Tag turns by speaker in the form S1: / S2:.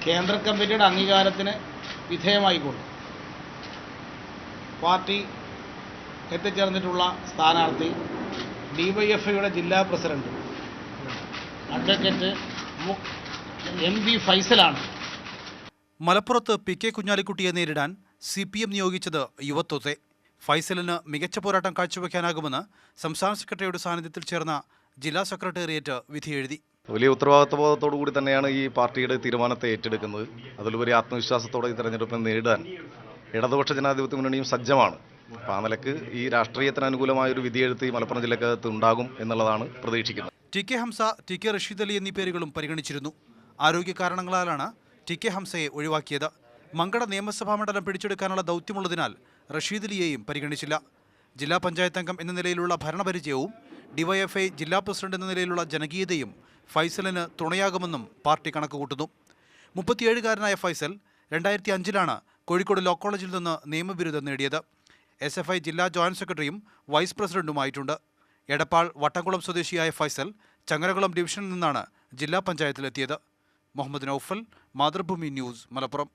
S1: കേന്ദ്ര കമ്മിറ്റിയുടെ അംഗീകാരത്തിന് വിധേയമായിക്കൊണ്ട് പാർട്ടി എത്തിച്ചേർന്നിട്ടുള്ള സ്ഥാനാർത്ഥി ഡിവൈഎഫ്ഐയുടെ ജില്ലാ പ്രസിഡന്റ് അഡ്വക്കേറ്റ് MV ഫൈസലാണ്.
S2: മലപ്പുറത്ത് PK കുഞ്ഞാലിക്കുട്ടിയെ നേരിടാൻ CPM നിയോഗിച്ചത് യുവത്വത്തെ. ഫൈസലിന് മികച്ച പോരാട്ടം കാഴ്ചവെക്കാനാകുമെന്ന് സംസ്ഥാന സെക്രട്ടറിയുടെ സാന്നിധ്യത്തിൽ ചേർന്ന ജില്ലാ സെക്രട്ടേറിയറ്റ് വിധിയെഴുതി.
S3: വലിയ ഉത്തരവാദിത്വബോധത്തോടു കൂടി തന്നെയാണ് ഈ പാർട്ടിയുടെ തീരുമാനത്തെ ഏറ്റെടുക്കുന്നത്. അതിലുപരി ആത്മവിശ്വാസത്തോടെ ഈ തെരഞ്ഞെടുപ്പിനെ നേരിടാൻ ഇടതുപക്ഷ ജനാധിപത്യ മുന്നണിയും സജ്ജമാണ്. അപ്പോൾ ആ നിലക്ക് ഈ രാഷ്ട്രീയത്തിന് അനുകൂലമായൊരു വിധിയെഴുത്ത് ഈ മലപ്പുറം ജില്ലക്കകത്ത് ഉണ്ടാകും എന്നുള്ളതാണ് പ്രതീക്ഷിക്കുന്നത്.
S2: TK ഹംസ, TK റഷീദ് അലി എന്നീ പേരുകളും പരിഗണിച്ചിരുന്നു. ആരോഗ്യ കാരണങ്ങളാലാണ് TK ഹംസയെ ഒഴിവാക്കിയത്. മങ്കട നിയമസഭാ മണ്ഡലം പിടിച്ചെടുക്കാനുള്ള ദൗത്യമുള്ളതിനാൽ റഷീദ് അലിയെയും പരിഗണിച്ചില്ല. ജില്ലാ പഞ്ചായത്ത് അംഗം എന്ന നിലയിലുള്ള ഭരണപരിചയവും ഡിവൈഎഫ്ഐ ജില്ലാ പ്രസിഡന്റ് എന്ന നിലയിലുള്ള ജനകീയതയും ഫൈസലിന് തുണയാകുമെന്നും പാർട്ടി കണക്കുകൂട്ടുന്നു. 37-കാരനായ ഫൈസൽ 2005-ലാണ് കോഴിക്കോട് ലോ കോളേജിൽ നിന്ന് നിയമബിരുദം നേടിയത്. SFI ജില്ലാ ജോയിന്റ് സെക്രട്ടറിയും വൈസ് പ്രസിഡന്റുമായിട്ടുണ്ട്. എടപ്പാൾ വട്ടംകുളം സ്വദേശിയായ ഫൈസൽ ചങ്ങരകുളം ഡിവിഷനിൽ നിന്നാണ് ജില്ലാ പഞ്ചായത്തിലെത്തിയത്. മുഹമ്മദ് നൌഫൽ, മാതൃഭൂമി ന്യൂസ്, മലപ്പുറം.